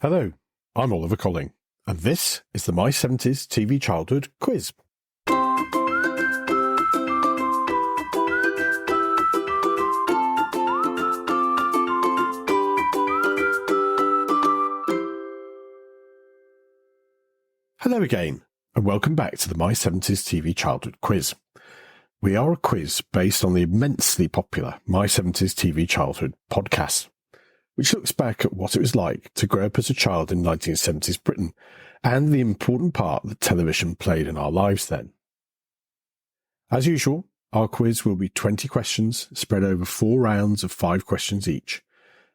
Hello, I'm Oliver Colling, and this is the My 70s TV Childhood Quiz. Hello again, and welcome back to the My 70s TV Childhood Quiz. We are a quiz based on the immensely popular My 70s TV Childhood podcast, which looks back at what it was like to grow up as a child in 1970s Britain and the important part that television played in our lives then. As usual, our quiz will be 20 questions spread over 4 rounds of 5 questions each,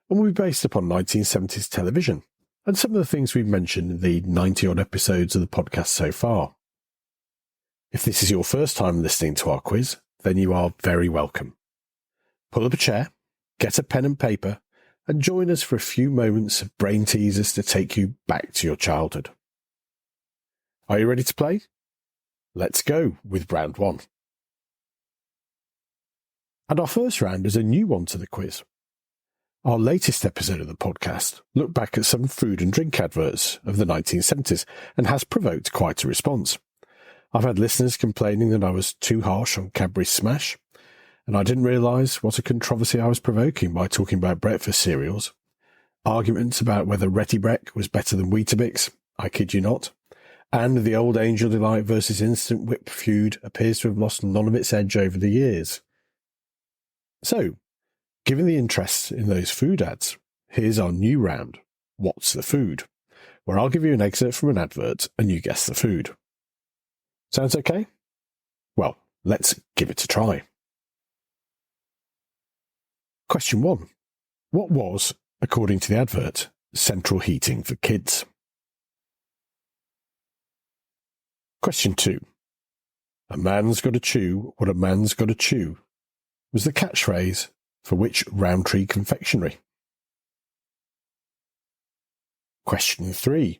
and will be based upon 1970s television and some of the things we've mentioned in the 90-odd episodes of the podcast so far. If this is your first time listening to our quiz, then you are very welcome. Pull up a chair, get a pen and paper, and join us for a few moments of brain teasers to take you back to your childhood. Are you ready to play? Let's go with round 1. And our first round is a new one to the quiz. Our latest episode of the podcast looked back at some food and drink adverts of the 1970s and has provoked quite a response. I've had listeners complaining that I was too harsh on Cadbury Smash, and I didn't realise what a controversy I was provoking by talking about breakfast cereals. Arguments about whether Ready Brek was better than Weetabix, I kid you not, and the old Angel Delight versus Instant Whip feud appears to have lost none of its edge over the years. So, given the interest in those food ads, here's our new round, What's the Food?, where I'll give you an excerpt from an advert and you guess the food. Sounds okay? Well, let's give it a try. Question 1. What was, according to the advert, central heating for kids? Question 2. A man's got to chew what a man's got to chew was the catchphrase for which Roundtree confectionery? Question 3.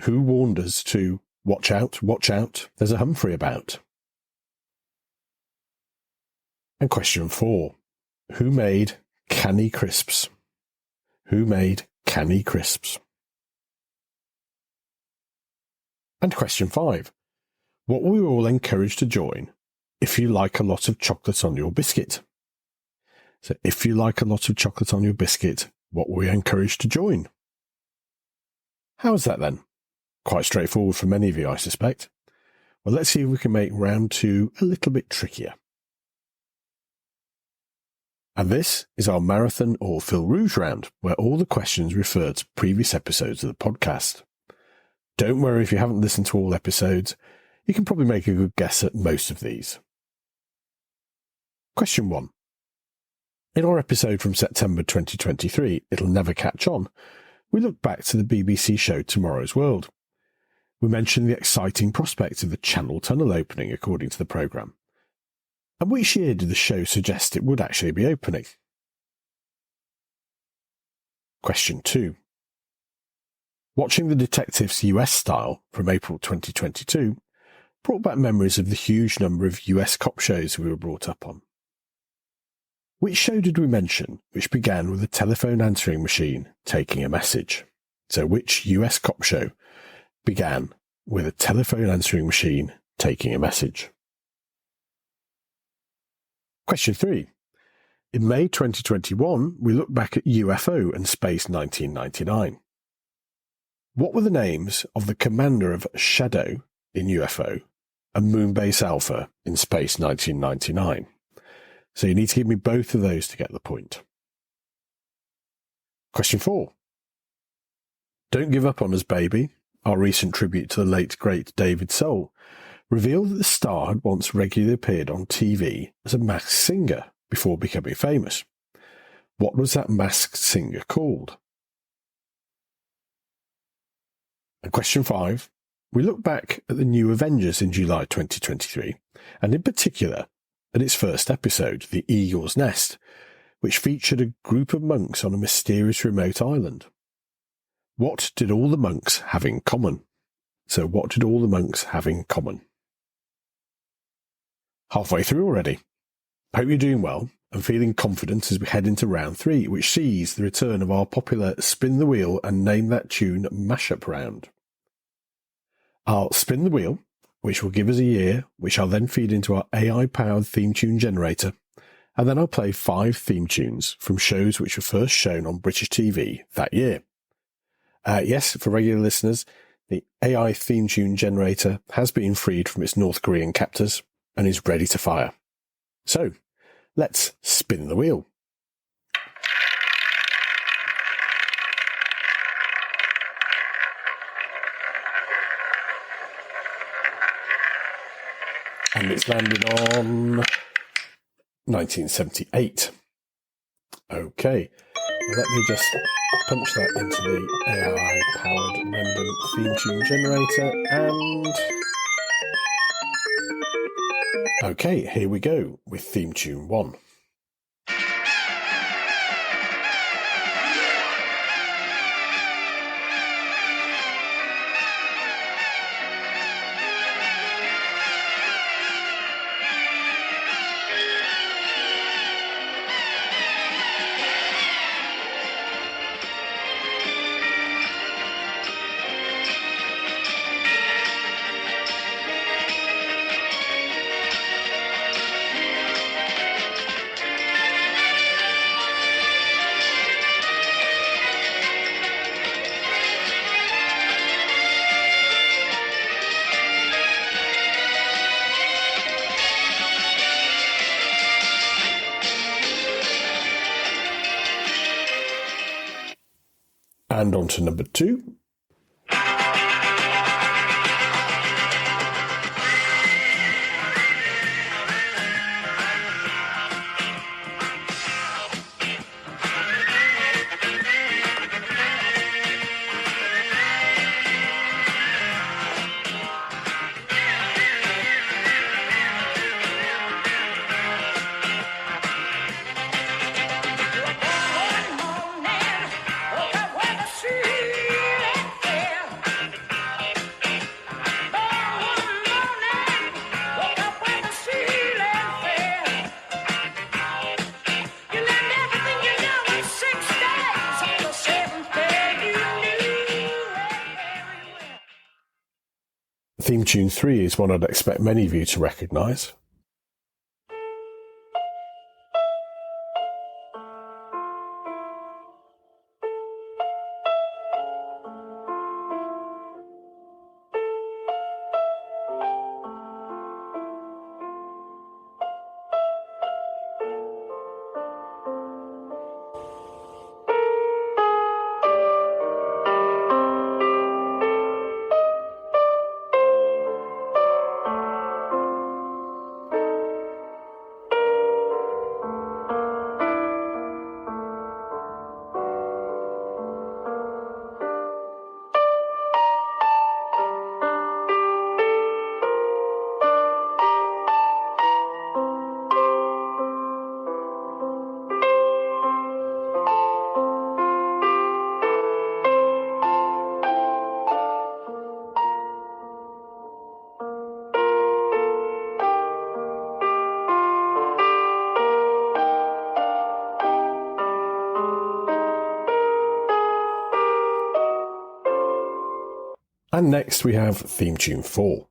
Who warned us to watch out, there's a Humphrey about? And question 4. Who made Canny Crisps? Who made Canny Crisps? And question 5. What were we all encouraged to join if you like a lot of chocolate on your biscuit? So if you like a lot of chocolate on your biscuit, what were we encouraged to join? How's that then? Quite straightforward for many of you, I suspect. Well, let's see if we can make round 2 a little bit trickier. And this is our marathon or fil rouge round, where all the questions refer to previous episodes of the podcast. Don't worry if you haven't listened to all episodes, you can probably make a good guess at most of these. Question 1. In our episode from September 2023, It'll Never Catch On, we look back to the BBC show Tomorrow's World. We mentioned the exciting prospect of the Channel Tunnel opening according to the programme. And which year did the show suggest it would actually be opening? Question 2. Watching The Detectives US Style from April 2022 brought back memories of the huge number of US cop shows we were brought up on. Which show did we mention which began with a telephone answering machine taking a message? So which US cop show began with a telephone answering machine taking a message? Question 3. In May 2021, we look back at UFO and Space 1999. What were the names of the commander of Shadow in UFO and Moonbase Alpha in Space 1999? So you need to give me both of those to get the point. Question 4. Don't Give Up on Us, Baby, our recent tribute to the late great David Soul, revealed that the star had once regularly appeared on TV as a masked singer before becoming famous. What was that masked singer called? And question 5. We look back at the New Avengers in July 2023, and in particular at its first episode, The Eagle's Nest, which featured a group of monks on a mysterious remote island. What did all the monks have in common? So what did all the monks have in common? Halfway through already. Hope you're doing well, and feeling confident as we head into round 3, which sees the return of our popular Spin the Wheel and Name That Tune mashup round. I'll spin the wheel, which will give us a year, which I'll then feed into our AI-powered theme tune generator, and then I'll play 5 theme tunes from shows which were first shown on British TV that year. Yes, for regular listeners, the AI theme tune generator has been freed from its North Korean captors and is ready to fire. So, let's spin the wheel. And it's landed on 1978. Okay, well, let me just punch that into the AI-powered random theme tune generator and... Okay, here we go with theme tune 1. And on to number 2. Theme tune 3 is one I'd expect many of you to recognise. And next we have theme tune 4.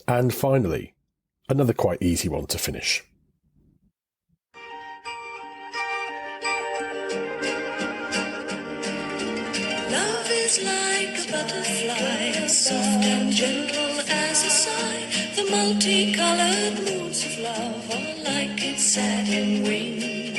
And finally, another quite easy one to finish. Love is like a butterfly, soft and gentle as a sigh. The multicolored moods of love are like its satin wings.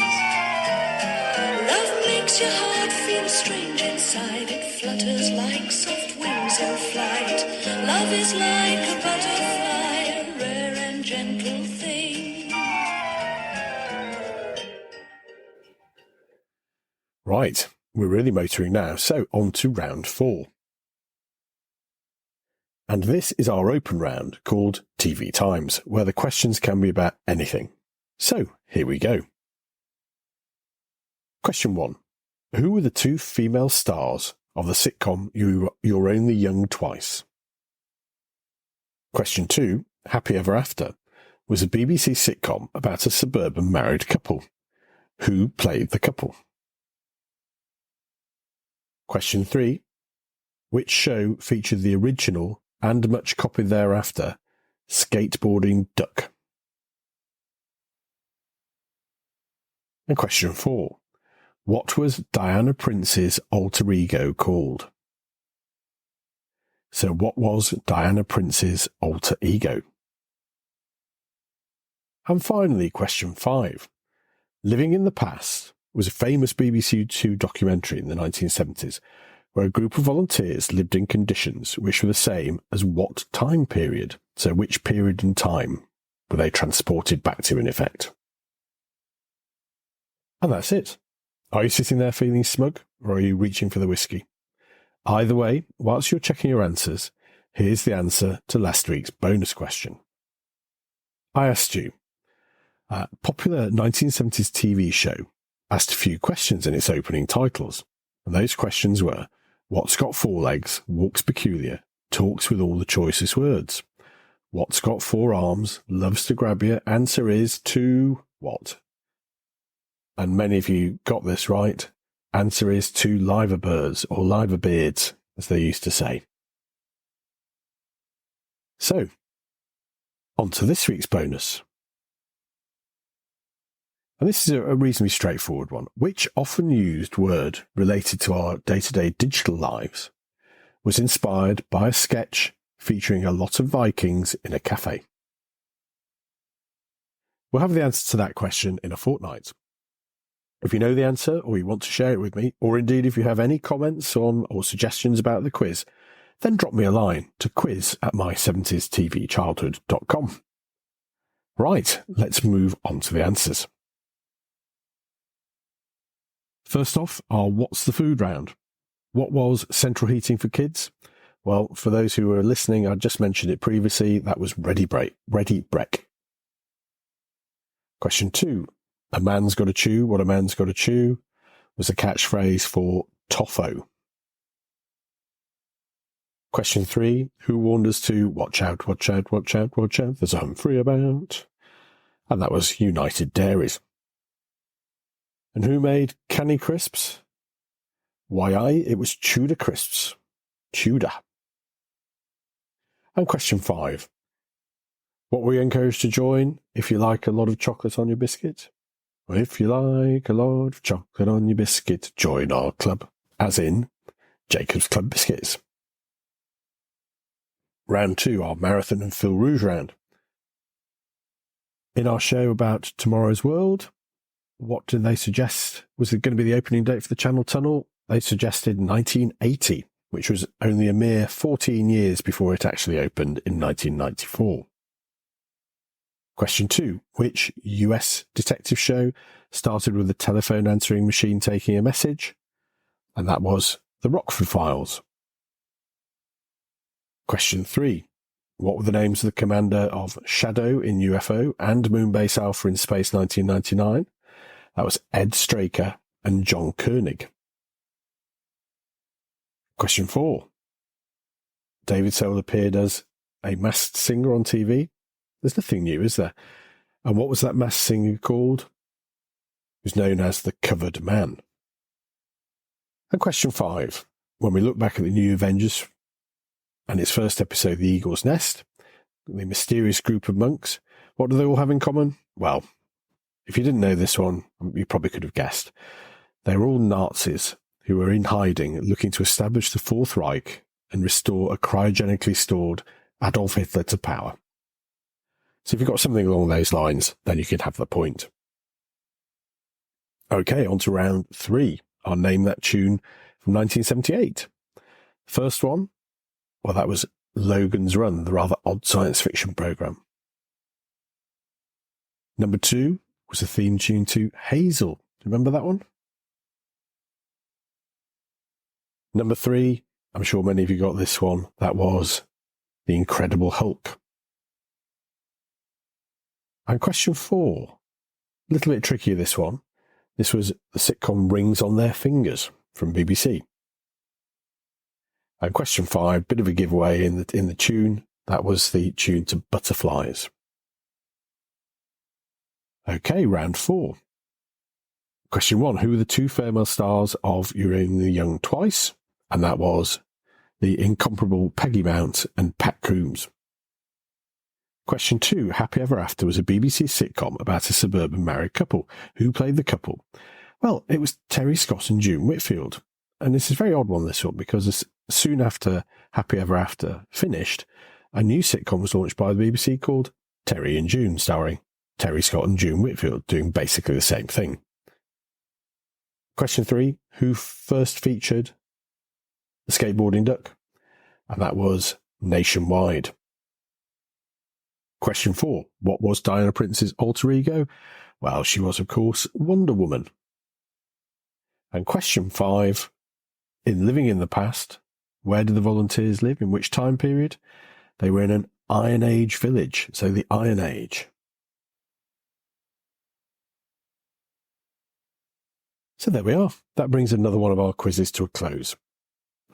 Love makes your heart feel strange inside. It flutters like soft wings in flight. Love is like a butterfly, a rare and gentle thing. Right, We're really motoring now, so on to round 4. And this is our open round called TV Times, where the questions can be about anything. So, here we go. Question 1. Who were the 2 female stars of the sitcom You're Only Young Twice? Question 2. Happy Ever After was a BBC sitcom about a suburban married couple. Who played the couple? Question 3. Which show featured the original and much copied thereafter skateboarding duck? And question 4. What was Diana Prince's alter ego called? So what was Diana Prince's alter ego? And finally, question 5. Living in the Past was a famous BBC Two documentary in the 1970s where a group of volunteers lived in conditions which were the same as what time period? So which period in time were they transported back to, in effect? And that's it. Are you sitting there feeling smug, or are you reaching for the whiskey? Either way, whilst you're checking your answers, here's the answer to last week's bonus question. I asked you, a popular 1970s TV show asked a few questions in its opening titles, and those questions were, what's got 4 legs, walks peculiar, talks with all the choicest words? What's got 4 arms, loves to grab you, answer is to what? And many of you got this right. Answer is 2 liver birds, or liver beards, as they used to say. So, on to this week's bonus. And this is a reasonably straightforward one. Which often used word related to our day-to-day digital lives was inspired by a sketch featuring a lot of Vikings in a cafe? We'll have the answer to that question in a fortnight. If you know the answer, or you want to share it with me, or indeed if you have any comments on or suggestions about the quiz, then drop me a line to quiz@my70stvchildhood.com. Right, let's move on to the answers. First off, our What's the Food round. What was central heating for kids? Well, for those who were listening, I just mentioned it previously, that was Ready Brek. Question 2. A man's got to chew what a man's got to chew was a catchphrase for Toffo. Question 3. Who warned us to watch out, watch out, watch out, watch out, there's a Humphrey about? And that was United Dairies. And who made Canny Crisps? Why, it was Tudor Crisps. Tudor. And question 5. What were you encouraged to join if you like a lot of chocolate on your biscuit? If you like a lot of chocolate on your biscuit, join our club, as in Jacob's Club Biscuits. Round 2, our Marathon and Fil Rouge round. In our show about Tomorrow's World, what did they suggest? Was it going to be the opening date for the Channel Tunnel? They suggested 1980, which was only a mere 14 years before it actually opened in 1994. Question 2. Which US detective show started with a telephone answering machine taking a message? And that was The Rockford Files. Question 3. What were the names of the commander of Shadow in UFO and Moonbase Alpha in Space 1999? That was Ed Straker and John Koenig. Question 4. David Soul appeared as a masked singer on TV. There's nothing new, is there? And what was that masked singer called? He was known as the Covered Man. And question 5. When we look back at the New Avengers and its first episode, The Eagle's Nest, the mysterious group of monks, what do they all have in common? Well, if you didn't know this one, you probably could have guessed. They were all Nazis who were in hiding, looking to establish the Fourth Reich and restore a cryogenically stored Adolf Hitler to power. So if you've got something along those lines, then you can have the point. Okay, on to round 3. I'll name that tune from 1978. First one, well, that was Logan's Run, the rather odd science fiction program. Number 2 was a theme tune to Hazel. Do you remember that one? Number 3, I'm sure many of you got this one. That was The Incredible Hulk. And question 4, a little bit trickier this one. This was the sitcom Rings on Their Fingers from BBC. And question 5, bit of a giveaway in the tune. That was the tune to Butterflies. Okay, round 4. Question 1, who were the 2 female stars of You're Only Young Twice? And that was the incomparable Peggy Mount and Pat Coombs. Question 2, Happy Ever After was a BBC sitcom about a suburban married couple. Who played the couple? Well, it was Terry Scott and June Whitfield. And this is a very odd one, this one, because soon after Happy Ever After finished, a new sitcom was launched by the BBC called Terry and June, starring Terry Scott and June Whitfield, doing basically the same thing. Question 3, who first featured the skateboarding duck? And that was Nationwide. Question 4, what was Diana Prince's alter ego? Well, she was, of course, Wonder Woman. And question 5, in Living in the Past, where did the volunteers live? In which time period? They were in an Iron Age village, so the Iron Age. So there we are. That brings another one of our quizzes to a close.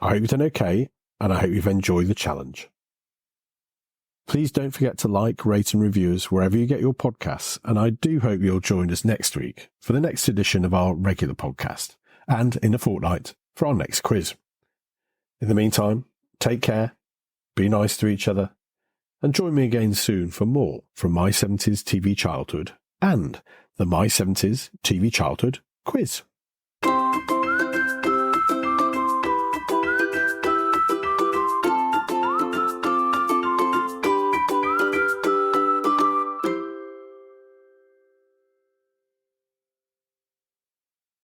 I hope you've done okay, and I hope you've enjoyed the challenge. Please don't forget to like, rate and review us wherever you get your podcasts, and I do hope you'll join us next week for the next edition of our regular podcast, and in a fortnight for our next quiz. In the meantime, take care, be nice to each other, and join me again soon for more from My 70s TV Childhood and the My 70s TV Childhood quiz.